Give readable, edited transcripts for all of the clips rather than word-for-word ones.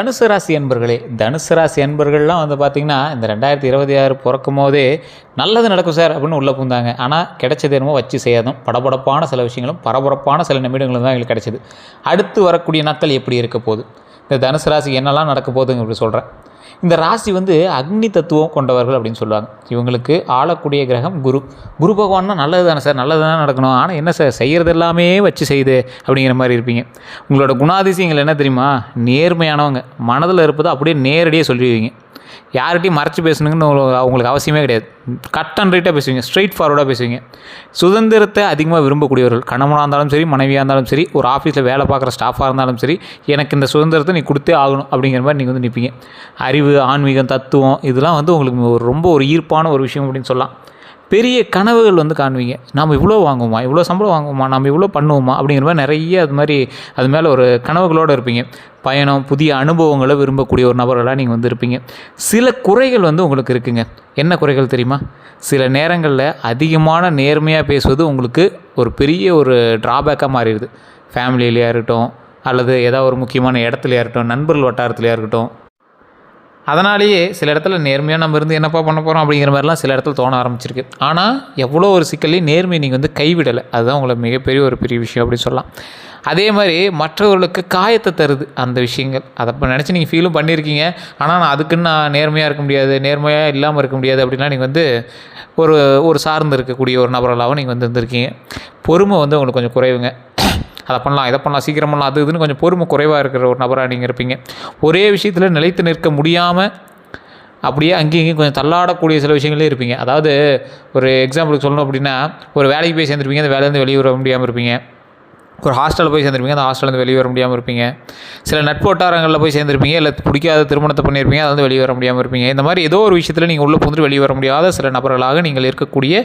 தனுசு ராசி அன்பர்களே, தனுசு ராசி அன்பர்கள்லாம் வந்து பார்த்திங்கன்னா இந்த 2026 பிறக்கும் போதே நல்லது நடக்கும் சார் அப்படின்னு உள்ளே பூந்தாங்க. ஆனால் கிடைச்சது என்னமோ வச்சு செய்யாதும் படபடப்பான சில விஷயங்களும் பரபரப்பான சில நிமிடங்களும் தான் எங்களுக்கு கிடைச்சிது. அடுத்து வரக்கூடிய நாட்கள் எப்படி இருக்க போகுது, இந்த தனுசு ராசிக்கு என்னெல்லாம் நடக்க போகுதுங்க அப்படி சொல்கிறேன். இந்த ராசி வந்து அக்னி தத்துவம் கொண்டவர்கள் அப்படின்னு சொல்லுவாங்க. இவங்களுக்கு ஆளக்கூடிய கிரகம் குரு. குரு பகவான்னா நல்லது தானே சார், நல்லது தானே நடக்கணும். ஆனால் என்ன சார் செய்கிறது எல்லாமே வச்சு செய்யுது அப்படிங்கிற மாதிரி இருப்பீங்க. உங்களோட குணாதிசயங்கள் என்ன தெரியுமா, நேர்மையானவங்க, மனதில் இருப்பதை அப்படியே நேரடியாக சொல்லிடுவீங்க. யார்கிட்டையும் மறைச்சி பேசணுங்கன்னு அவங்களுக்கு அவசியமே கிடையாது. கட் அண்ட் ரைட்டாக பேசுவீங்க, ஸ்ட்ரெயிட் ஃபார்வர்டாக பேசுவீங்க. சுதந்திரத்தை அதிகமாக விரும்பக்கூடியவர்கள், கணவனாக இருந்தாலும் சரி, மனைவியாக இருந்தாலும் சரி, ஒரு ஆஃபீஸில் வேலை பார்க்குற ஸ்டாஃபாக இருந்தாலும் சரி, எனக்கு இந்த சுதந்திரத்தை நீ கொடுத்தே ஆகணும் அப்படிங்கிற மாதிரி நீங்கள் வந்து நிற்பீங்க. அறிவு, ஆன்மீகம், தத்துவம் இதெல்லாம் வந்து உங்களுக்கு ரொம்ப ஒரு ஈர்ப்பான ஒரு விஷயம் அப்படின்னு சொல்லலாம். பெரிய கனவுகள் வந்து காணுவீங்க. நாம் இவ்வளோ வாங்குவோமா, இவ்வளோ சம்பளம் வாங்குவோமா, நம்ம இவ்வளோ பண்ணுவோமா அப்படிங்கிற மாதிரி நிறைய அது மேலே ஒரு கனவுகளோடு இருப்பீங்க. பயணம், புதிய அனுபவங்களை விரும்பக்கூடிய ஒரு நபர்களாக நீங்கள் வந்து இருப்பீங்க. சில குறைகள் வந்து உங்களுக்கு இருக்குங்க. என்ன குறைகள் தெரியுமா? சில நேரங்களில் அதிகமான நேர்மையாக பேசுவது உங்களுக்கு ஒரு பெரிய ஒரு ட்ராபேக்காக மாறிடுது. ஃபேமிலியிலையாக இருக்கட்டும், அல்லது ஏதாவது ஒரு முக்கியமான இடத்துலையாக இருக்கட்டும், நண்பர்கள் வட்டாரத்துலையாக இருக்கட்டும். அதனாலேயே சில இடத்துல நேர்மையாக நம்ம இருந்து என்னப்பா பண்ண போகிறோம் அப்படிங்கிற மாதிரிலாம் சில இடத்துல தோண ஆரம்பிச்சிருக்கு. ஆனால் எவ்வளோ ஒரு சிக்கலையும் நேர்மையை நீங்கள் வந்து கைவிடலை. அதுதான் உங்களுக்கு மிகப்பெரிய ஒரு பெரிய விஷயம் அப்படின்னு சொல்லலாம். அதே மாதிரி மற்றவர்களுக்கு காயத்தை தருது அந்த விஷயங்கள். அதை இப்போ நினச்சி நீங்கள் ஃபீலும் பண்ணியிருக்கீங்க. ஆனால் நான் நேர்மையாக இருக்க முடியாது, நேர்மையாக இல்லாமல் இருக்க முடியாது அப்படின்னா நீங்கள் வந்து ஒரு சார்ந்து இருக்கக்கூடிய ஒரு நபர்களாகவும் நீங்கள் வந்து இருந்திருக்கீங்க. பொறுமை வந்து உங்களுக்கு கொஞ்சம் குறைவுங்க. அதை பண்ணலாம், இதை பண்ணலாம், சீக்கிரம் பண்ணலாம், அது இதுன்னு கொஞ்சம் பொறுமை குறைவாக இருக்கிற ஒரு நபராக நீங்கள் இருப்பீங்க. ஒரே விஷயத்தில் நிலைத்து நிற்க முடியாமல் அப்படியே அங்கேயும் இங்கேயும் கொஞ்சம் தள்ளாடக்கூடிய சில விஷயங்களே இருப்பீங்க. அதாவது ஒரு எக்ஸாம்பிளுக்கு சொல்லணும் அப்படின்னா, ஒரு வேலைக்கு போய் சேர்ந்துருப்பீங்க, அந்த வேலையிலேருந்து வெளியே வர முடியாமல் இருப்பீங்க. ஒரு ஹாஸ்டலில் போய் சேர்ந்துருப்பீங்க, அந்த ஹாஸ்டலேருந்து வெளியே வர முடியாமல் இருப்பீங்க. சில நட்பு வட்டாரங்களில் போய் சேர்ந்துருப்பீங்க, இல்லை பிடிக்காத திருமணத்தை பண்ணியிருப்பீங்க, அதை வந்து வெளியே வர முடியாமல் இருப்பீங்க. இந்த மாதிரி ஏதோ ஒரு விஷயத்தில் நீங்கள் உள்ளே புகுந்து வெளியே வர முடியாத சில நபர்களாக நீங்கள் இருக்கக்கூடிய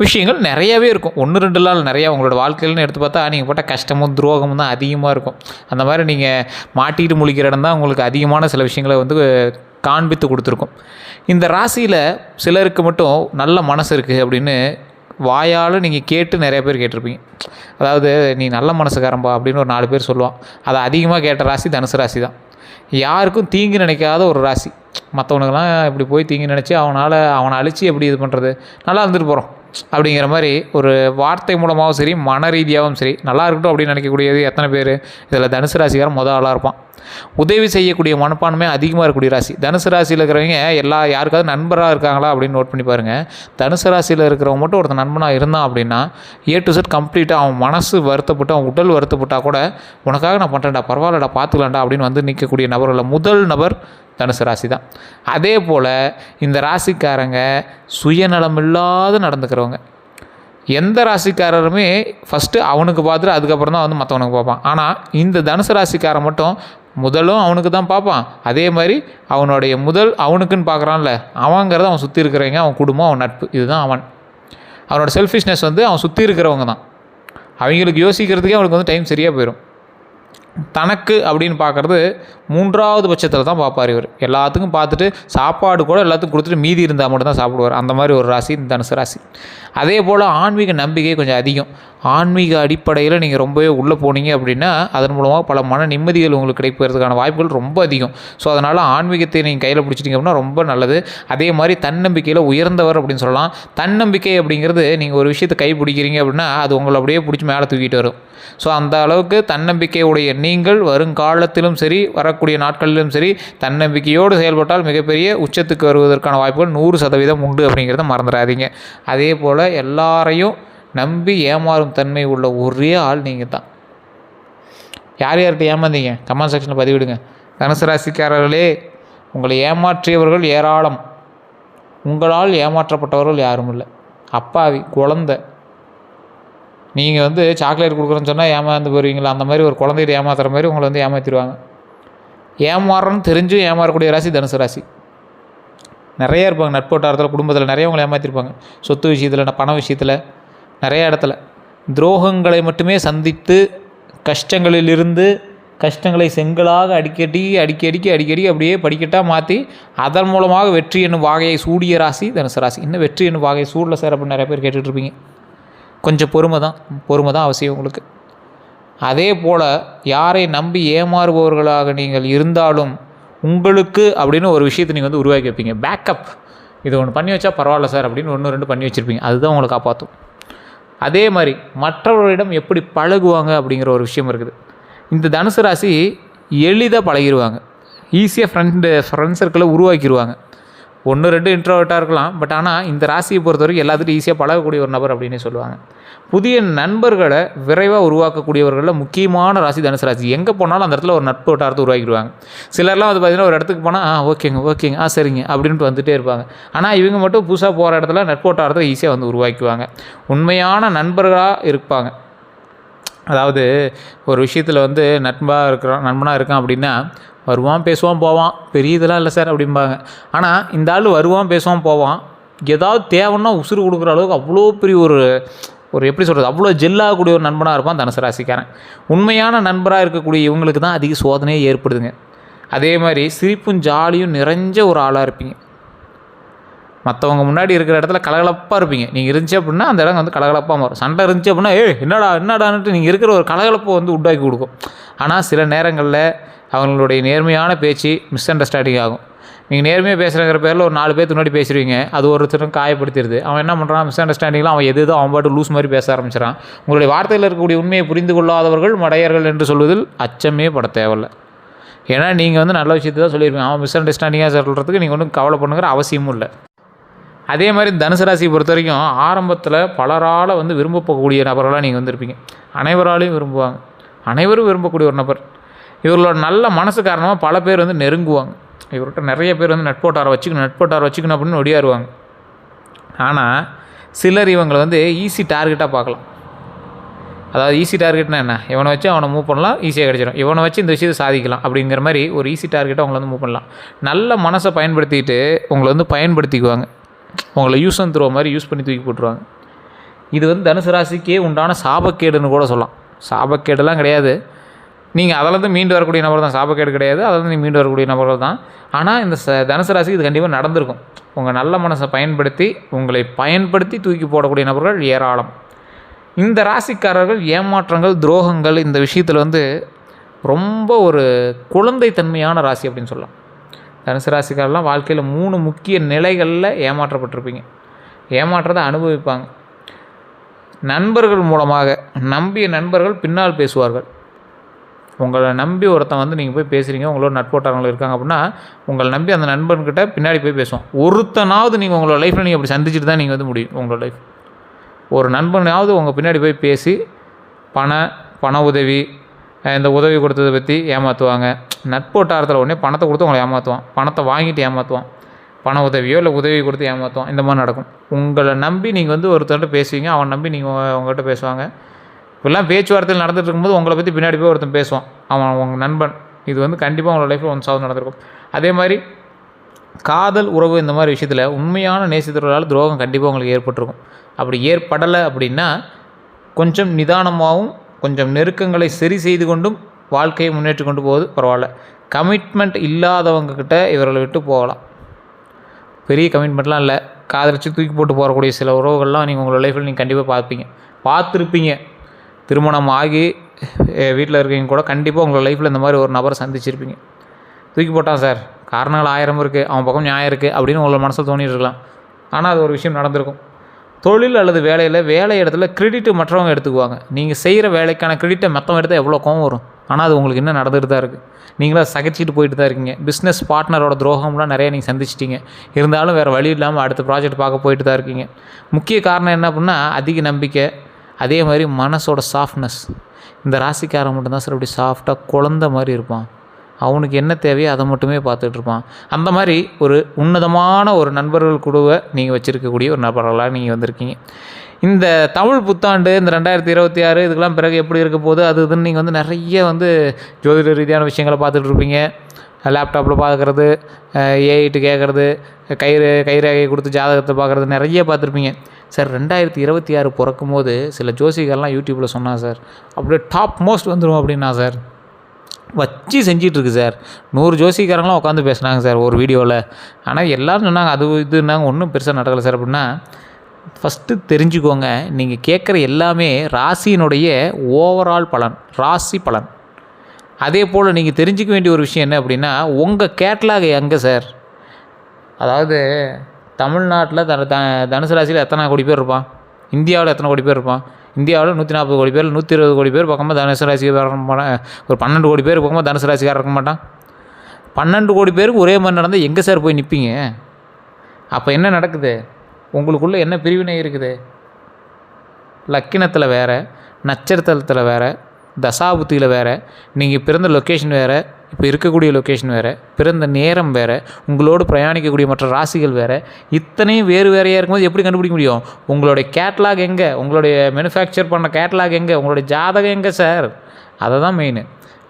விஷயங்கள் நிறையாவே இருக்கும். 1-2 நிறையா உங்களோட வாழ்க்கையில்னு எடுத்து பார்த்தா நீங்கள் போட்ட கஷ்டமும் துரோகமும் தான் அதிகமாக இருக்கும். அந்த மாதிரி நீங்கள் மாட்டிகிட்டு முழிக்கிற இடம் தான் உங்களுக்கு அதிகமான சில விஷயங்களை வந்து காண்பித்து கொடுத்துருக்கும். இந்த ராசியில் சிலருக்கு மட்டும் நல்ல மனசு இருக்குது அப்படின்னு வாயால் நீங்கள் கேட்டு நிறைய பேர் கேட்டிருப்பீங்க. அதாவது நீ நல்ல மனசுக்காரம்பா அப்படின்னு ஒரு 4 பேர் சொல்லுவான். அதை அதிகமாக கேட்ட ராசி தனுசு ராசி தான். யாருக்கும் தீங்கு நினைக்காத ஒரு ராசி. மற்றவனுக்கெல்லாம் இப்படி போய் தீங்கு நினச்சி அவனை அழித்து எப்படி இது பண்ணுறது, நல்லா இருந்துட்டு போகிறோம் அப்படிங்கிற மாதிரி ஒரு வார்த்தை மூலமாகவும் சரி, மன ரீதியாகவும் சரி, நல்லா இருக்கட்டும் அப்படின்னு நினைக்கக்கூடியது எத்தனை பேர்? இதில் தனுசு ராசிக்காரன் ஆளாக இருப்பான். உதவி செய்யக்கூடிய மனப்பான்மை அதிகமாக இருக்கக்கூடிய ராசி. தனுசு ராசியில் இருக்கிறவங்க யாருக்காவது நண்பராக இருக்காங்களா அப்படின்னு நோட் பண்ணி பாருங்கள். தனுசு ராசியில் இருக்கிறவங்க மட்டும் ஒருத்தர் நண்பனாக இருந்தான் அப்படின்னா A to Z கம்ப்ளீட்டாக அவன் மனசு வருத்தப்பட்டு, அவன் உடல் வருத்தப்பட்டால் கூட உனக்காக நான் பண்ணுறேன்டா, பரவாயில்லடா, பார்த்துக்கலாம்டா அப்படின்னு வந்து நிற்கக்கூடிய நபர்களில் முதல் நபர் தனுசு ராசி தான். அதே போல் இந்த ராசிக்காரங்க சுயநலமில்லாத நடந்துக்கிறவங்க. எந்த ராசிக்காரருமே ஃபஸ்ட்டு அவனுக்கு பார்த்துட்டு அதுக்கப்புறம் தான் வந்து மற்றவனுக்கு பார்ப்பான். ஆனால் இந்த தனுசு ராசிக்காரன் மட்டும் முதலும் அவனுக்கு தான் பார்ப்பான். அதே மாதிரி அவனுடைய அவனுக்குன்னு பார்க்குறான்ல, அவங்கிறத அவன் சுற்றி இருக்கிறவங்க, அவன் குடும்பம், அவன் நட்பு, இதுதான் அவனோட செல்ஃபிஷ்னஸ் வந்து அவன் சுற்றி இருக்கிறவங்க தான். அவங்களுக்கு யோசிக்கிறதுக்கே அவனுக்கு வந்து டைம் சரியாக போயிடும். தனக்கு அப்படின்னு பார்க்குறது 3வது பட்சத்தில் தான் பார்ப்பார் இவர். எல்லாத்துக்கும் பார்த்துட்டு சாப்பாடு கூட எல்லாத்துக்கும் கொடுத்துட்டு மீதி இருந்தால் மட்டும் தான் சாப்பிடுவார். அந்த மாதிரி ஒரு ராசி இந்த தனுசு ராசி. அதே போல் ஆன்மீக நம்பிக்கை கொஞ்சம் அதிகம். ஆன்மீக அடிப்படையில் நீங்கள் ரொம்பவே உள்ளே போனீங்க அப்படின்னா அதன் மூலமாக பல மன நிம்மதிகள் உங்களுக்கு கிடைப்பதற்கான வாய்ப்புகள் ரொம்ப அதிகம். ஸோ அதனால் ஆன்மீகத்தை நீங்கள் கையில் பிடிச்சிட்டிங்க அப்படின்னா ரொம்ப நல்லது. அதே மாதிரி தன்னம்பிக்கையில் உயர்ந்தவர் அப்படின்னு சொல்லலாம். தன்னம்பிக்கை அப்படிங்கிறது நீங்கள் ஒரு விஷயத்தை கை பிடிக்கிறீங்க அப்படின்னா அது உங்களை அப்படியே பிடிச்சி மேலே தூக்கிட்டு வரும். ஸோ அந்த அளவுக்கு தன்னம்பிக்கையுடைய நீங்கள் வருங்காலத்திலும் சரி, வரக்கூடிய நாட்களிலும் சரி, தன்னம்பிக்கையோடு செயல்பட்டால் மிகப்பெரிய உச்சத்துக்கு வருவதற்கான வாய்ப்புகள் 100% உண்டு அப்படிங்கிறத மறந்துடாதீங்க. அதே போல் எல்லாரையும் நம்பி ஏமாறும் தன்மை உள்ள ஒரே ஆள் நீங்கள் தான். யார்கிட்ட ஏமாந்தீங்க கமெண்ட் செக்ஷனில் பதிவிடுங்க. தனுசு ராசிக்காரர்களே, உங்களை ஏமாற்றியவர்கள் ஏராளம், உங்களால் ஏமாற்றப்பட்டவர்கள் யாரும் இல்லை. அப்பாவி குழந்தை. நீங்கள் வந்து சாக்லேட் கொடுக்குறேன்னு சொன்னால் ஏமாந்து போயிருவீங்களா, அந்த மாதிரி ஒரு குழந்தைகிட்ட ஏமாத்துற மாதிரி உங்களை வந்து ஏமாற்றிடுவாங்க. ஏமாறுறன்னு தெரிஞ்சும் ஏமாறக்கூடிய ராசி தனுசு ராசி. நிறைய இருப்பாங்க நட்பு வட்டாரத்தில், குடும்பத்தில் நிறைய உங்களை ஏமாற்றிருப்பாங்க. சொத்து விஷயத்தில், பண விஷயத்தில், நிறைய இடத்துல துரோகங்களை மட்டுமே சந்தித்து கஷ்டங்களிலிருந்து கஷ்டங்களை செங்கலாக அடிக்கடி அப்படியே படிக்கட்டாக மாற்றி அதன் மூலமாக வெற்றி என்னும் வாகையை சூடிய ராசி தனுசு ராசி. இன்னும் வெற்றி என்னும் வாகையை சூடில் சார் அப்படின்னு நிறைய பேர் கேட்டுட்ருப்பீங்க. கொஞ்சம் பொறுமை தான் அவசியம் உங்களுக்கு. அதே போல் யாரை நம்பி ஏமாறுபவர்களாக நீங்கள் இருந்தாலும் உங்களுக்கு அப்படின்னு ஒரு விஷயத்தை நீங்கள் வந்து உருவாக்கி வைப்பீங்க. பேக்கப், இது ஒன்று பண்ணி வச்சா பரவாயில்ல சார் அப்படின்னு 1-2 பண்ணி வச்சுருப்பீங்க. அதுதான் உங்களை காப்பாற்றும். அதே மாதிரி மற்றவர்களிடம் எப்படி பழகுவாங்க அப்படிங்கிற ஒரு விஷயம் இருக்குது. இந்த தனுசு ராசி எளிதாக பழகிடுவாங்க. ஈஸியாக ஃப்ரெண்ட் சர்க்கிளை உருவாக்கிடுவாங்க. 1-2 இன்ட்ரோவர்ட்டாக இருக்கலாம். பட் ஆனால் இந்த ராசியை பொறுத்தவரைக்கும் எல்லாத்துட்டும் ஈஸியாக பழகக்கூடிய ஒரு நபர் அப்படின்னே சொல்லுவாங்க. புதிய நண்பர்களை விரைவாக உருவாக்கக்கூடியவர்களில் முக்கியமான ராசி தனுசு ராசி. எங்கே போனாலும் அந்த இடத்துல ஒரு நட்பு வட்டாரத்தை உருவாக்கிடுவாங்க. சிலர்லாம் வந்து பார்த்திங்கன்னா ஒரு இடத்துக்கு போனால் ஓகேங்க சரிங்க அப்படின்ட்டு வந்துகிட்டே இருப்பாங்க. ஆனால் இவங்க மட்டும் புதுசாக போகிற இடத்துல நட்பு வட்டாரத்தை ஈஸியாக வந்து உருவாக்குவாங்க. உண்மையான நண்பர்களாக இருப்பாங்க. அதாவது ஒரு விஷயத்தில் வந்து நண்பனாக இருக்கான் அப்படின்னா வருவான் பேசுவான் போவான், பெரிய இதெல்லாம் இல்லை சார் அப்படிம்பாங்க. ஆனால் இந்த ஆள் வருவான் பேசுவான் போவான், ஏதாவது தேவைன்னா உசுறு கொடுக்குற அளவுக்கு அவ்வளோ பெரிய ஒரு எப்படி சொல்கிறது, அவ்வளோ ஜெல்லாகக்கூடிய ஒரு நண்பனாக இருப்பான் தனுசு ராசிக்காரன். உண்மையான நண்பராக இருக்கக்கூடிய இவங்களுக்கு தான் அதிக சோதனையே ஏற்படுதுங்க. அதே மாதிரி சிரிப்பும் ஜாலியும் நிறைஞ்ச ஒரு ஆளாக இருப்பீங்க. மற்றவங்க முன்னாடி இருக்கிற இடத்துல கலகலப்பாக இருப்பீங்க. நீங்கள் இருந்துச்சு அப்படின்னா அந்த இடம் வந்து கலகலப்பாக மாறும். சண்டை இருந்துச்சு அப்படின்னா என்னடான்ட்டு நீங்கள் இருக்கிற ஒரு கலகலப்பை வந்து உண்டாக்கி கொடுக்கும். ஆனால் சில நேரங்களில் அவங்களுடைய நேர்மையான பேச்சு மிஸ் அண்டர்ஸ்டாண்டிங் ஆகும். நீங்கள் நேர்மையாக பேசுகிற பேரில் ஒரு 4 பேருக்கு முன்னாடி பேசுவீங்க, அது ஒருத்தரும் காயப்படுத்திடுது. அவன் என்ன பண்ணுறான், மிஸ் அண்டர்ஸ்டாண்டிங்கில் அவன் எதுவும் அவன் பாட்டு லூஸ் மாதிரி பேச ஆரம்பிச்சிடான். உங்களுடைய வார்த்தையில் இருக்கக்கூடிய உண்மையை புரிந்து கொள்ளாதவர்கள் மடையர்கள் என்று சொல்வதில் அச்சமே பட தேவையில்லை. ஏன்னா நீங்கள் வந்து நல்ல விஷயத்தை தான் சொல்லியிருப்பீங்க. அவன் மிஸ் அண்டர்ஸ்டாண்டிங்காக சொல்கிறதுக்கு நீங்கள் ஒன்றும் கவலை பண்ணுங்கிற அவசியமும் இல்லை. அதே மாதிரி தனுசு ராசியை பொறுத்த வரைக்கும் ஆரம்பத்தில் பலரால் வந்து விரும்பப்படக்கூடிய நபர்களாக நீங்கள் வந்துருப்பீங்க. அனைவராலையும் விரும்புவாங்க. அனைவரும் விரும்பக்கூடிய ஒரு நபர். இவர்களோட நல்ல மனசு காரணமாக பல பேர் வந்து நெருங்குவாங்க. இவர்கிட்ட நிறைய பேர் வந்து நட்போட்டாரை வச்சுக்கணும் அப்படின்னு ஒடியாருவாங்க. ஆனால் சிலர் இவங்களை வந்து ஈஸி டார்கெட்டாக பார்க்கலாம். அதாவது ஈஸி டார்கெட்னா என்ன, இவனை வச்சு அவனை மூவ் பண்ணலாம், ஈஸியாக கிடச்சிடும். இவனை வச்சு இந்த விஷயத்தை சாதிக்கலாம் அப்படிங்கிற மாதிரி ஒரு ஈஸி டார்கெட்டாக அவங்கள வந்து மூவ் பண்ணலாம். நல்ல மனசை பயன்படுத்திட்டு உங்களை வந்து பயன்படுத்திக்குவாங்க. உங்களை யூஸ் அண்ட் த்ரோ மாதிரி யூஸ் பண்ணி தூக்கி போட்டுருவாங்க. இது வந்து தனுசு ராசிக்கே உண்டான சாபக்கேடுன்னு கூட சொல்லலாம். சாபக்கேடெல்லாம் கிடையாது. நீங்கள் அதிலேருந்து மீண்டு வரக்கூடிய நபர் தான். சாபக்கேடு கிடையாது. அதிலேருந்து நீங்கள் மீண்டு வரக்கூடிய நபர்கள் தான். ஆனால் இந்த தனுசு ராசிக்கு இது கண்டிப்பாக நடந்திருக்கும். உங்கள் நல்ல மனசை பயன்படுத்தி உங்களை பயன்படுத்தி தூக்கி போடக்கூடிய நபர்கள் ஏராளம். இந்த ராசிக்காரர்கள் ஏமாற்றங்கள், துரோகங்கள் இந்த விஷயத்தில் வந்து ரொம்ப ஒரு குழந்தைத்தன்மையான ராசி அப்படின்னு சொல்லலாம். தனுசு ராசிக்காரெல்லாம் வாழ்க்கையில் 3 முக்கிய நிலைகளில் ஏமாற்றப்பட்டிருப்பீங்க. ஏமாற்றத்தை அனுபவிப்பாங்க. நண்பர்கள் மூலமாக நம்பிய நண்பர்கள் பின்னால் பேசுவார்கள். உங்களை நம்பி ஒருத்தன் வந்து நீங்கள் போய் பேசுகிறீங்க, உங்களோட நட்போட்டாரங்கள் இருக்காங்க அப்படின்னா உங்களை நம்பி அந்த நண்பன்கிட்ட பின்னாடி போய் பேசுவோம். ஒருத்தனாவது நீங்கள் உங்களோட லைஃப்பில் நீங்கள் அப்படி சந்திச்சுட்டு தான் நீங்கள் வந்து முடியும். உங்களோட லைஃப் ஒரு நண்பனாவது உங்கள் பின்னாடி போய் பேசி பண உதவி, இந்த உதவி கொடுத்ததை பற்றி ஏமாற்றுவாங்க. நட்போட்டாரத்தில் உடனே பணத்தை கொடுத்து உங்களை ஏமாற்றுவான், பணத்தை வாங்கிட்டு ஏமாற்றுவான், பண உதவியோ இல்லை உதவி கொடுத்து ஏமாற்றுவான். இந்த மாதிரி நடக்கும். உங்களை நம்பி நீங்கள் வந்து ஒருத்தர்கிட்ட பேசுவீங்க, அவன் நம்பி நீங்கள் உங்கள்கிட்ட பேசுவாங்க. இப்பெல்லாம் பேச்சுவார்த்தையில் நடந்துட்டு இருக்கும்போது உங்களை பற்றி பின்னாடி போய் ஒருத்தன் பேசுவான், அவன் உங்கள் நண்பன். இது வந்து கண்டிப்பாக உங்களோட லைஃப்பில் ஒன்ஸாவது நடந்திருக்கும். அதே மாதிரி காதல், உறவு இந்த மாதிரி விஷயத்தில் உண்மையான நேசித்தவர்களால் துரோகம் கண்டிப்பாக உங்களுக்கு ஏற்பட்டிருக்கும். அப்படி ஏற்படலை அப்படின்னா கொஞ்சம் நிதானமாகவும் கொஞ்சம் நெருக்கங்களை சரி செய்து கொண்டும் வாழ்க்கையை முன்னேற்றி கொண்டு போவது பரவாயில்ல. கமிட்மெண்ட் இல்லாதவங்கக்கிட்ட இவர்களை விட்டு போகலாம். பெரிய கமிட்மெண்ட்லாம் இல்லை, காதலிச்சு தூக்கி போட்டு போகக்கூடிய சில உறவுகள்லாம் நீங்கள் உங்களோட லைஃப்பில் நீங்கள் கண்டிப்பாக பார்த்துருப்பீங்க. திருமணம் ஆகி வீட்டில் இருக்கீங்க கூட கண்டிப்பாக உங்களோட லைஃப்பில் இந்த மாதிரி ஒரு நபரை சந்திச்சிருப்பீங்க. தூக்கி போட்டான் சார், காரணங்கள் 1000 இருக்குது, அவன் பக்கம் நியாயம் இருக்குது அப்படின்னு உங்களோட மனசில் தோணிட்டு இருக்கலாம். ஆனால் அது ஒரு விஷயம் நடந்திருக்கும். தொழில் அல்லது வேலை இடத்துல கிரெடிட்டு மற்றவங்க எடுத்துக்குவாங்க. நீங்கள் செய்கிற வேலைக்கான கிரெடிட்டை மற்றவங்க எடுத்தால் எவ்வளோ கோவம் வரும். ஆனால் அது உங்களுக்கு இன்னும் நடந்துட்டு தான் இருக்குது. நீங்களாக சகிச்சிட்டு போயிட்டு தான் இருக்கீங்க. பிஸ்னஸ் பார்ட்னரோட துரோகம்லாம் நிறைய நீங்கள் சந்திச்சிட்டிங்க. இருந்தாலும் வேறு வழி இல்லாமல் அடுத்த ப்ராஜெக்ட் பார்க்க போயிட்டு தான் இருக்கீங்க. முக்கிய காரணம் என்ன அப்படின்னா அதிக நம்பிக்கை, அதே மாதிரி மனசோட சாஃப்ட்னஸ். இந்த ராசிக்காரன் மட்டும்தான் சார் அப்படி சாஃப்டாக குழந்த மாதிரி இருப்பான். அவனுக்கு என்ன தேவையோ அதை மட்டுமே பார்த்துட்ருப்பான். அந்த மாதிரி ஒரு உன்னதமான ஒரு நண்பர்கள் குழுவை நீங்கள் வச்சுருக்கக்கூடிய ஒரு நபர்களாக நீங்கள் வந்திருக்கீங்க. இந்த தமிழ் புத்தாண்டு இந்த 2026 இதுக்கெல்லாம் பிறகு எப்படி இருக்க போகுது அது இதுன்னு நீங்கள் வந்து நிறைய வந்து ஜோதிட ரீதியான விஷயங்களை பார்த்துட்ருப்பீங்க. லேப்டாப்பில் பார்க்குறது, ஏஐட்டு கேட்குறது, கைரேகையை கொடுத்து ஜாதகத்தை பார்க்குறது நிறைய பார்த்துருப்பீங்க. சார் 2026 பிறக்கும் போது சில ஜோசிகர்லாம் யூடியூப்பில் சொன்னான் சார், அப்படியே டாப் மோஸ்ட் வந்துடும் அப்படின்னா சார் வச்சு செஞ்சிட்ருக்கு சார். 100 ஜோசிக்காரங்களாம் உட்காந்து பேசுனாங்க சார் ஒரு வீடியோவில். ஆனால் எல்லோரும் சொன்னாங்க அது இதுன்னாங்க, ஒன்றும் பெருசாக நடக்கலை சார் அப்படின்னா ஃபஸ்ட்டு தெரிஞ்சுக்கோங்க, நீங்கள் கேட்குற எல்லாமே ராசியினுடைய ஓவரால் பலன், ராசி பலன். அதே போல் நீங்கள் தெரிஞ்சிக்க வேண்டிய ஒரு விஷயம் என்ன அப்படின்னா, உங்கள் கேட்லாக் எங்கே சார்? அதாவது தமிழ்நாட்டில் தனுசு ராசியில் எத்தனை கோடி பேர் இருப்பான்? இந்தியாவில் எத்தனை கோடி பேர் இருப்பான்? இந்தியாவில் 140 கோடி பேர், 120 கோடி பேர் பக்கமாக தனுசு ராசிக்கு ஒரு 12 கோடி பேர் பக்கமாக தனுசு ராசிக்காரர் இருக்க மாட்டான். 12 கோடி பேருக்கு ஒரே மாதிரி நடந்தால் எங்கே சார் போய் நிற்பீங்க? அப்போ என்ன நடக்குது? உங்களுக்குள்ளே என்ன பிரிவினை இருக்குது? லக்கினத்தில் வேறு, நட்சத்திரத்தில் வேறு, தசாபுத்தியில் வேறு, நீங்கள் பிறந்த லொக்கேஷன் வேறு, இப்போ இருக்கக்கூடிய லொக்கேஷன் வேறு, பிறந்த நேரம் வேறு, உங்களோடு பிரயாணிக்கக்கூடிய மற்ற ராசிகள் வேறு, இத்தனையும் வேறு வேறையாக இருக்கும்போது எப்படி கண்டுபிடிக்க முடியும்? உங்களுடைய கேட்லாக் எங்கே? உங்களுடைய மேனுஃபேக்சர் பண்ண கேட்லாக் எங்கே? உங்களுடைய ஜாதகம் எங்கே சார்? அதை தான் மெயின்.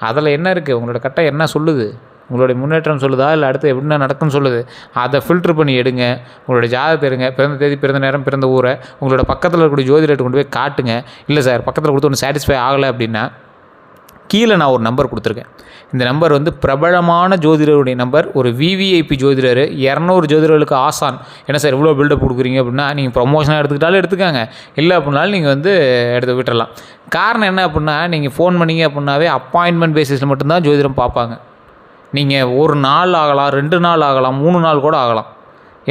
அதில் என்ன இருக்குது? உங்களோட கட்டம் என்ன சொல்லுது? உங்களுடைய முன்னேற்றம் சொல்லுதா, இல்லை அடுத்து எப்படின்னா நடக்கும்னு சொல்லுது? அதை ஃபில்ட்ரு பண்ணி எடுங்க. உங்களுடைய ஜாதகத்தை எடுங்க, பிறந்த தேதி, பிறந்த நேரம், பிறந்த ஊரை உங்களோட பக்கத்தில் இருக்கக்கூடிய ஜோதிடத்தை கொண்டு போய் காட்டுங்க. இல்லை சார் பக்கத்தில் கொடுத்து ஒன்று சாட்டிஸ்ஃபை ஆகலை அப்படின்னா கீழே நான் ஒரு நம்பர் கொடுத்துருக்கேன். இந்த நம்பர் வந்து பிரபலமான ஜோதிடருடைய நம்பர். ஒரு விவிஐபி ஜோதிடர், 200 ஜோதிடர்களுக்கு ஆசான். என்ன சார் இவ்வளோ பில்டப் கொடுக்குறீங்க அப்படின்னா, நீங்கள் ப்ரொமோஷனாக எடுத்துக்கிட்டாலும் எடுத்துக்காங்க, இல்லை அப்படின்னாலும் நீங்கள் வந்து எடுத்து விட்டுடலாம். காரணம் என்ன அப்படின்னா, நீங்கள் ஃபோன் பண்ணிங்க அப்படின்னாவே அப்பாயின்மெண்ட் பேசிஸில் மட்டும்தான் ஜோதிடம் பார்ப்பாங்க. நீங்கள் ஒரு நாள் ஆகலாம், 2 நாள் ஆகலாம், 3 நாள் கூட ஆகலாம்.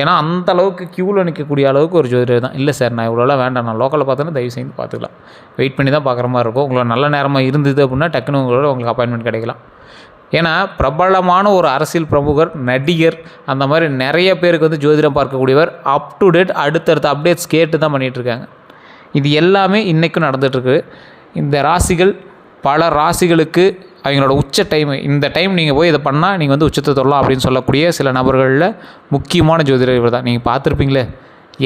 ஏன்னா அந்தளவுக்கு க்யூவில் நிற்கக்கூடிய அளவுக்கு ஒரு ஜோதிடர் தான். இல்லை சார் நான் இவ்வளோலாம் வேண்டாம், நான் லோக்கலில் பார்த்தோன்னா தயவு செய்து பார்த்துக்கலாம், வெயிட் பண்ணி தான் பார்க்குற மாதிரி இருக்கும். உங்களோட நல்ல நேரமாக இருந்தது அப்படின்னா டக்குன்னு உங்களுக்கு அப்பாயின்மெண்ட் கிடைக்கலாம். ஏன்னா பிரபலமான ஒரு அரசியல் பிரமுகர், நடிகர், அந்த மாதிரி நிறைய பேருக்கு வந்து ஜோதிடம் பார்க்கக்கூடியவர், அப் டு டேட் அடுத்தடுத்த அப்டேட்ஸ் கேட்டு தான் பண்ணிகிட்ருக்காங்க. இது எல்லாமே இன்றைக்கும் நடந்துகிட்ருக்கு. இந்த ராசிகள் பல ராசிகளுக்கு அவங்களோட உச்ச டைமு, இந்த டைம் நீங்கள் போய் இதை பண்ணால் நீங்கள் வந்து உச்சத்தை தொடலாம் அப்படின்னு சொல்லக்கூடிய சில நபர்களில் முக்கியமான ஜோதிடர் இவர் தான். நீங்கள் பார்த்துருப்பீங்களே,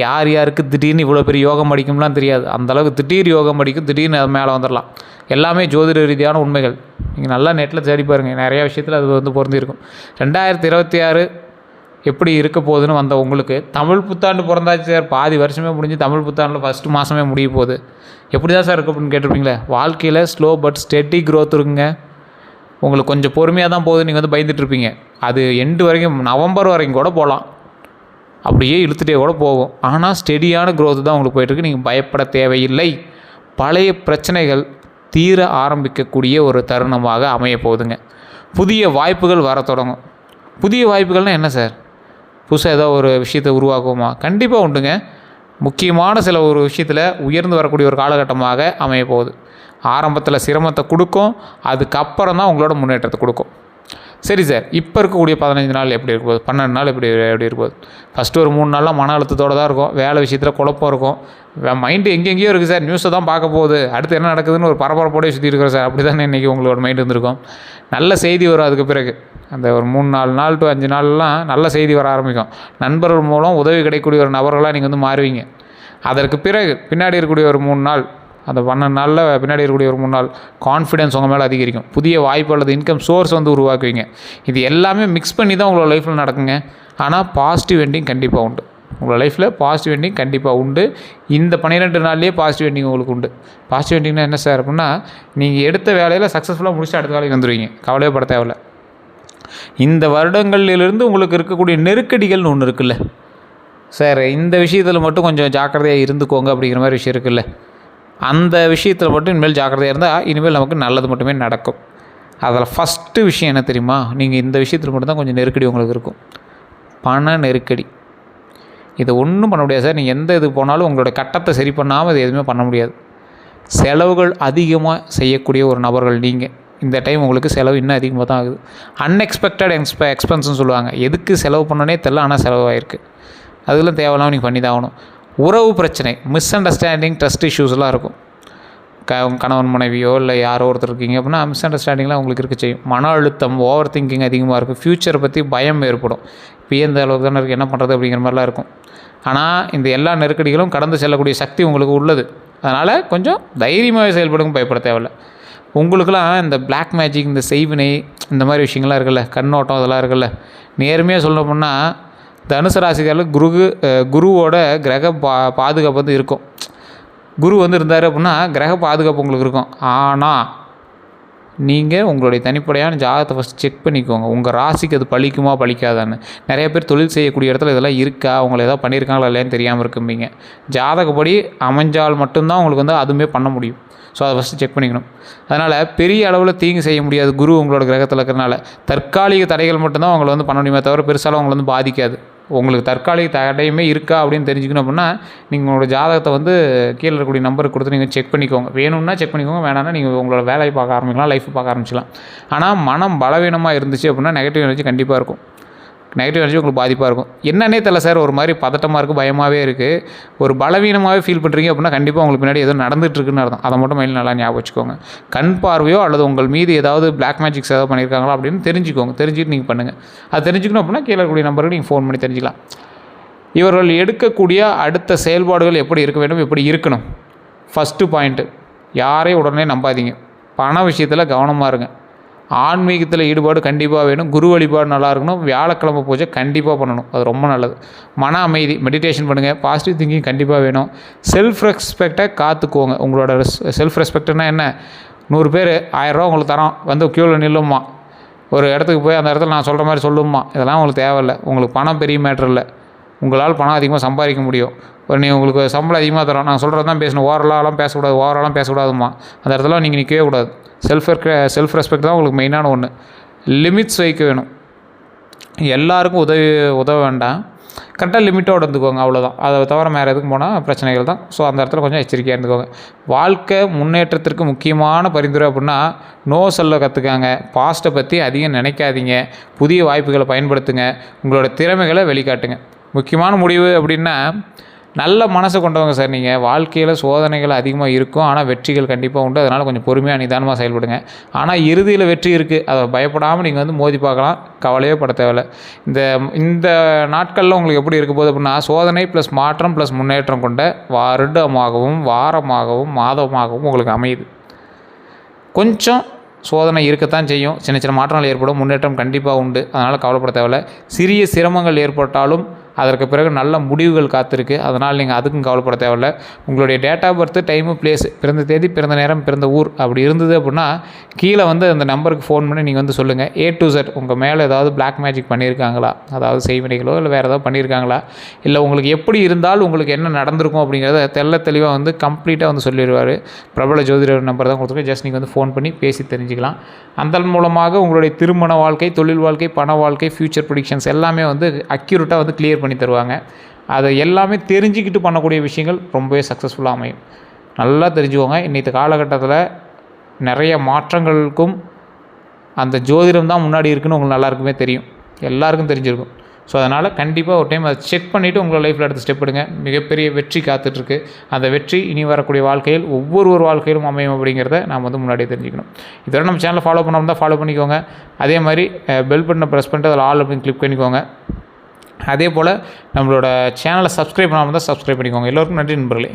யார் யாருக்கு திடீர்னு இவ்வளோ பெரிய யோகம் அடிக்கும்லாம் தெரியாது. அந்தளவுக்கு திடீர் யோகம் அடிக்கும், திடீர்னு அது மேலே வந்துடலாம். எல்லாமே ஜோதிட ரீதியான உண்மைகள். நீங்கள் நல்லா நெட்டில் தேடி பாருங்கள், நிறையா விஷயத்தில் அது வந்து பொருந்திருக்கும். 2026 எப்படி இருக்க போகுதுன்னு வந்த உங்களுக்கு தமிழ் புத்தாண்டு பிறந்தாச்சு சார், பாதி வருஷமே முடிஞ்சு தமிழ் புத்தாண்டில் ஃபஸ்ட்டு மாதமே முடிய போகுது, எப்படி தான் சார் இருக்கும் அப்படின்னு கேட்டிருப்பீங்களே. வாழ்க்கையில் ஸ்லோ பட் ஸ்டெடி க்ரோத் இருக்குங்க. உங்களுக்கு கொஞ்சம் பொறுமையாக தான் போகுது, நீங்கள் வந்து பயந்துட்டுருப்பீங்க. அது எண்டு வரைக்கும், நவம்பர் வரைக்கும் கூட போகலாம், அப்படியே இழுத்துட்டே கூட போகும். ஆனால் ஸ்டெடியான க்ரோத் தான் உங்களுக்கு போயிட்டுருக்கு. நீங்கள் பயப்பட தேவையில்லை. பழைய பிரச்சனைகள் தீர ஆரம்பிக்கக்கூடிய ஒரு தருணமாக அமைய போகுதுங்க. புதிய வாய்ப்புகள் வர தொடங்கும். புதிய வாய்ப்புகள்னால் என்ன சார்? புதுசாக ஏதோ ஒரு விஷயத்தை உருவாக்குவோமா? கண்டிப்பாக உண்டுங்க. முக்கியமான சில ஒரு விஷயத்தில் உயர்ந்து வரக்கூடிய ஒரு காலகட்டமாக அமைய போகுது. ஆரம்பத்தில் சிரமத்தை கொடுக்கும், அதுக்கப்புறம் தான் உங்களோட முன்னேற்றத்தை கொடுக்கும். சரி சார், இப்போ இருக்கக்கூடிய 15 நாள் எப்படி இருக்க போகுது, 12 நாள் எப்படி இருக்க போகுது? ஃபஸ்ட்டு ஒரு 3 நாள்லாம் மன அழுத்தத்தோடு தான் இருக்கும், வேலை விஷயத்தில் குழப்பம் இருக்கும், மைண்டு எங்கெங்கேயோ இருக்குது சார், நியூஸை தான் பார்க்க போகுது, அடுத்து என்ன நடக்குதுன்னு ஒரு பரபரப்போடே சுற்றி இருக்கிறோம் சார். அப்படி தானே இன்றைக்கி உங்களோட மைண்டு இருந்திருக்கும். நல்ல செய்தி வரும் அதுக்கு பிறகு. அந்த ஒரு 3-4 நாள் டு 5 நாள்லாம் நல்ல செய்தி வர ஆரம்பிக்கும். நண்பர்கள் மூலம் உதவி கிடைக்கக்கூடிய ஒரு நபர்களாக நீங்கள் வந்து மாறுவீங்க. அதற்கு பிறகு பின்னாடி இருக்கக்கூடிய ஒரு 3 நாள், அந்த 12 நாளில் பின்னாடி இருக்கக்கூடிய ஒரு 3 நாள் கான்ஃபிடென்ஸ் உங்கள் மேலே அதிகரிக்கும். புதிய வாய்ப்பு அல்லது இன்கம் சோர்ஸ் வந்து உருவாக்குவீங்க. இது எல்லாமே மிக்ஸ் பண்ணி தான் உங்களோட லைஃப்பில் நடக்குங்க. ஆனால் பாசிட்டிவ் எண்டிங் கண்டிப்பாக உண்டு. உங்களோட லைஃப்பில் பாசிட்டிவ் எண்டிங் கண்டிப்பாக உண்டு. இந்த 12 நாள்லேயே பாசிட்டிவ் எண்டிங் உங்களுக்கு உண்டு. பாசிட்டிவ் எண்டிங்னா என்ன சார் அப்படின்னா, நீங்கள் எடுத்த வேலையில் சக்ஸஸ்ஃபுல்லாக முடிச்சுட்டு அடுத்த வேலைக்கு வந்துடுவீங்க, கவலையே பட தேவையில்லை. இந்த வருடங்களிலிருந்து உங்களுக்கு இருக்கக்கூடிய நெருக்கடிகள்னு ஒன்று இருக்குல்ல சார், இந்த விஷயத்தில் மட்டும் கொஞ்சம் ஜாக்கிரதையாக இருந்துக்கோங்க அப்படிங்கிற மாதிரி விஷயம் இருக்குல்ல, அந்த விஷயத்தில் மட்டும் இனிமேல் ஜாக்கிரதையாக இருந்தால் இனிமேல் நமக்கு நல்லது மட்டுமே நடக்கும். அதில் ஃபஸ்ட்டு விஷயம் என்ன தெரியுமா? நீங்கள் இந்த விஷயத்தில் மட்டும்தான் கொஞ்சம் நெருக்கடி உங்களுக்கு இருக்கும், பண நெருக்கடி. இதை ஒன்றும் பண்ண முடியாது சார். நீங்கள் எந்த இது போனாலும் உங்களோட கட்டத்தை சரி பண்ணாமல் இது எதுவுமே பண்ண முடியாது. செலவுகள் அதிகமாக செய்யக்கூடிய ஒரு நபர்கள் நீங்கள். இந்த டைம் உங்களுக்கு செலவு இன்னும் அதிகமாக தான் ஆகுது. அன்எக்ஸ்பெக்டட் எக்ஸ்பென்ஸ்னு சொல்லுவாங்க. எதுக்கு செலவு பண்ணனே தெரில, ஆனால் செலவாயிருக்கு. அதெல்லாம் தேவையில்லாமல் நீங்கள் பண்ணி தான் ஆகணும். உறவு பிரச்சனை, மிஸ் அண்டர்ஸ்டாண்டிங், ட்ரஸ்ட் இஷ்யூஸ்லாம் இருக்கும். கணவன் மனைவியோ இல்லை யாரோ ஒருத்தர் இருக்கீங்க அப்படின்னா மிஸ் அண்டர்ஸ்டாண்டிங்லாம் உங்களுக்கு இருக்க செய்யும். மன அழுத்தம், ஓவர் திங்கிங் அதிகமாக இருக்கும். ஃப்யூச்சரை பற்றி பயம் ஏற்படும். இப்போ எந்த அளவுக்கு தானே இருக்குது, என்ன பண்ணுறது அப்படிங்கிற மாதிரிலாம் இருக்கும். ஆனால் இந்த எல்லா நெருக்கடிகளும் கடந்து செல்லக்கூடிய சக்தி உங்களுக்கு உள்ளது. அதனால் கொஞ்சம் தைரியமாக செயல்படுங்க, பயப்பட தேவையில்லை. உங்களுக்கெல்லாம் இந்த பிளாக் மேஜிக், இந்த செய்வினை, இந்த மாதிரி விஷயங்கள்லாம் இருக்குல்ல, கண்ணோட்டம் அதெல்லாம் இருக்குல்ல, நேர்மையாக சொல்லணும்னா தனுசு ராசிக்காரர்களுக்கு குருவோட கிரக பாதுகாப்பு வந்து இருக்கும். குரு வந்து இருந்தார் அப்படின்னா கிரக பாதுகாப்பு உங்களுக்கு இருக்கும். ஆனால் நீங்கள் உங்களுடைய தனிப்படையான ஜாதகத்தை ஃபஸ்ட் செக் பண்ணிக்கோங்க. உங்கள் ராசிக்கு அது பலிக்குமா பலிக்காதான்னு. நிறைய பேர் தொழில் செய்யக்கூடிய இடத்துல இதெல்லாம் இருக்கா, அவங்கள ஏதாவது பண்ணியிருக்காங்களா இல்லையான்னு தெரியாமல் இருக்கும்பீங்க. ஜாதகப்படி அமைஞ்சால் மட்டும்தான் உங்களுக்கு வந்து அதுவுமே பண்ண முடியும். ஸோ அதை ஃபஸ்ட்டு செக் பண்ணிக்கணும். அதனால் பெரிய அளவில் தீங்கு செய்ய முடியாது. குரு உங்களோட கிரகத்தில் இருக்கிறனால தற்காலிக தடைகள் மட்டும்தான் அவங்களை வந்து பண்ண முடியுமே தவிர பெருசாலும் அவங்களை வந்து பாதிக்காது. உங்களுக்கு தற்காலிக தடையுமே இருக்கா அப்படின்னு தெரிஞ்சுக்கணும் அப்படின்னா நீங்கள் உங்களோட ஜாதகத்தை வந்து கீழே இருக்கக்கூடிய நம்பருக்கு கொடுத்து நீங்கள் செக் பண்ணிக்கோங்க. வேணும்னா செக் பண்ணிக்கோங்க, வேணான்னா நீங்கள் உங்களோட வேலையை பார்க்க ஆரம்பிக்கலாம், லைஃப்பை பார்க்க ஆரம்பிச்சிக்கலாம். ஆனால் மனம் பலவீனமாக இருந்துச்சு அப்படின்னா நெகட்டிவ் எனர்ஜி கண்டிப்பாக இருக்கும். நெகட்டிவ் எனர்ஜி உங்களுக்கு பாதிப்பாக இருக்கும். என்னன்னே தெரியல சார், ஒரு மாதிரி பதட்டமாக இருக்குது, பயமாகவே இருக்குது, ஒரு பலவீனமாகவே ஃபீல் பண்ணுறீங்க அப்படின்னா கண்டிப்பாக உங்களுக்கு பின்னாடி ஏதோ நடந்துகிட்ருக்குன்னு அர்த்தம். அதை மட்டும் மைண்டில் நல்லா ஞாபகம் வச்சுக்கோங்க. கண் பார்வையோ அல்லது உங்கள் மீது ஏதாவது பிளாக் மேஜிக்ஸ் ஏதாவது பண்ணியிருக்காங்களா அப்படின்னு தெரிஞ்சுக்கோங்க. தெரிஞ்சுட்டு நீங்கள் பண்ணுங்கள். அது தெரிஞ்சுக்கணும் அப்படின்னா கீழே இருக்கக்கூடிய நம்பருக்கு நீங்கள் ஃபோன் பண்ணி தெரிஞ்சுக்கலாம். இவர்கள் எடுக்கக்கூடிய அடுத்த செயல்பாடுகள் எப்படி இருக்க வேண்டும், எப்படி இருக்கணும். ஃபஸ்ட்டு பாயிண்ட்டு, யாரையும் உடனே நம்பாதீங்க. பண விஷயத்தில் கவனமாக இருங்க. ஆன்மீகத்தில் ஈடுபாடு கண்டிப்பாக வேணும். குரு வழிபாடு நல்லா இருக்கணும். வியாழக்கிழமை பூஜை கண்டிப்பாக பண்ணணும், அது ரொம்ப நல்லது. மன அமைதி, மெடிடேஷன் பண்ணுங்கள். பாசிட்டிவ் திங்கிங் கண்டிப்பாக வேணும். செல்ஃப் ரெஸ்பெக்டை காத்துக்குவோங்க. உங்களோட செல்ஃப் ரெஸ்பெக்ட்னா என்ன, 100 பேர் 1000 ரூபா உங்களுக்கு தரோம், வந்து க்யூவில் நில்லுமா, ஒரு இடத்துக்கு போய் அந்த இடத்துல நான் சொல்கிற மாதிரி சொல்லுமா, இதெல்லாம் உங்களுக்கு தேவையில்லை. உங்களுக்கு பணம் பெரிய மேட்ரு இல்லை. உங்களால் பணம் அதிகமாக சம்பாதிக்க முடியும். நீ உங்களுக்கு சம்பளம் அதிகமாக தரோம், நான் சொல்கிறது தான் பேசணும், ஓவராலாம் பேசக்கூடாது, ஓவராலாம் பேசக்கூடாதுமா, அந்த இடத்துல நீங்கள் நிற்கவே கூடாது. செல்ஃப் ரெஸ்பெக்ட் தான் உங்களுக்கு மெயினான ஒன்று. லிமிட்ஸ் வைக்க வேணும். எல்லாருக்கும் உதவ வேண்டாம், கரெக்டாக லிமிட்டோடு இருந்துக்கோங்க, அவ்வளோதான். அதை தவிர வேறு எதுக்கும் போனால் பிரச்சனைகள் தான். ஸோ அந்த இடத்துல கொஞ்சம் எச்சரிக்கையாக இருந்துக்கோங்க. வாழ்க்கை முன்னேற்றத்திற்கு முக்கியமான பரிந்துரை அப்படின்னா நோ சொல்ல கற்றுக்காங்க. பாஸ்ட்டை பற்றி அதிகம் நினைக்காதீங்க. புதிய வாய்ப்புகளை பயன்படுத்துங்க. உங்களோட திறமைகளை வெளிக்காட்டுங்க. முக்கியமான முடிவு அப்படின்னா நல்ல மனசை கொண்டவங்க சார் நீங்கள். வாழ்க்கையில் சோதனைகள் அதிகமாக இருக்கும், ஆனால் வெற்றிகள் கண்டிப்பாக உண்டு. அதனால் கொஞ்சம் பொறுமையாக நிதானமாக செயல்படுங்க. ஆனால் இறுதியில் வெற்றி இருக்குது, அதை பயப்படாமல் நீங்கள் வந்து மோதி பார்க்கலாம், கவலையே பட தேவையில்லை. இந்த நாட்களில் உங்களுக்கு எப்படி இருக்க போகுது அப்படின்னா சோதனை ப்ளஸ் மாற்றம் ப்ளஸ் முன்னேற்றம் கொண்ட வருடமாகவும் வாரமாகவும் மாதமாகவும் உங்களுக்கு அமையுது. கொஞ்சம் சோதனை இருக்கத்தான் செய்யும், சின்ன சின்ன மாற்றங்கள் ஏற்படும், முன்னேற்றம் கண்டிப்பாக உண்டு. அதனால் கவலைப்பட தேவையில்லை. சிறிய சிரமங்கள் ஏற்பட்டாலும் அதற்கு பிறகு நல்ல முடிவுகள் காத்திருக்கு. அதனால் நீங்கள் அதுக்கும் கவலைப்பட தேவையில்லை. உங்களுடைய date of birth, time, place, பிறந்த தேதி, பிறந்த நேரம், பிறந்த ஊர் அப்படி இருந்தது அப்படின்னா கீழே வந்து அந்த நம்பருக்கு ஃபோன் பண்ணி நீங்கள் வந்து சொல்லுங்கள். A to Z உங்கள் மேலே ஏதாவது பிளாக் மேஜிக் பண்ணியிருக்காங்களா, அதாவது செய்வினைகளோ இல்லை வேறு ஏதாவது பண்ணியிருக்காங்களா, இல்லை உங்களுக்கு எப்படி இருந்தாலும் உங்களுக்கு என்ன நடந்திருக்கும் அப்படிங்கிறத தெளிவாக வந்து கம்ப்ளீட்டாக வந்து சொல்லிடுவார். பிரபல ஜோதிடர் நம்பர் தான் கொடுத்துருக்கேன். ஜஸ்ட் நீங்கள் வந்து ஃபோன் பண்ணி பேசி தெரிஞ்சுக்கலாம். அதன் மூலமாக உங்களுடைய திருமண வாழ்க்கை, தொழில் வாழ்க்கை, பண வாழ்க்கை, ஃப்யூச்சர் ப்ரெடிக்ஷன்ஸ் எல்லாமே வந்து அக்யூரேட்டாக வந்து கிளியர் பண்ணி தருவாங்க. அதை எல்லாமே தெரிஞ்சுக்கிட்டு பண்ணக்கூடிய விஷயங்கள் ரொம்பவே சக்ஸஸ்ஃபுல்லாக அமையும். நல்லா தெரிஞ்சுக்கோங்க. இன்றைக்கு காலகட்டத்தில் நிறைய மாற்றங்களுக்கும் அந்த ஜோதிடம் தான் முன்னாடி இருக்குன்னு உங்களுக்கு எல்லாருக்குமே தெரியும், எல்லாருக்கும் தெரிஞ்சிருக்கும். ஸோ அதனால் கண்டிப்பாக ஒரு டைம் அதை செக் பண்ணிவிட்டு உங்களோட லைஃப்பில் அடுத்த ஸ்டெப் எடுங்க. மிகப்பெரிய வெற்றி காத்துட்ருக்கு. அந்த வெற்றி இனி வரக்கூடிய வாழ்க்கையில் ஒவ்வொரு வாழ்க்கையிலும் அமையும் அப்படிங்கிறத நாம் வந்து முன்னாடியே தெரிஞ்சுக்கணும். இதோட நம்ம சேனலை ஃபாலோ பண்ணாமல் தான் ஃபாலோ பண்ணிக்கோங்க. அதே மாதிரி பெல் பட்டனை ப்ரெஸ் பண்ணிட்டு அதில் ஆல் அப்படின்னு கிளிக் பண்ணிக்கோங்க. அதே போல் நம்மளோட சேனலை சப்ஸ்கிரைப் பண்ணாமல் தான் சப்ஸ்கிரைப் பண்ணிக்கோங்க. எல்லோருக்கும் நன்றி நண்பர்களே.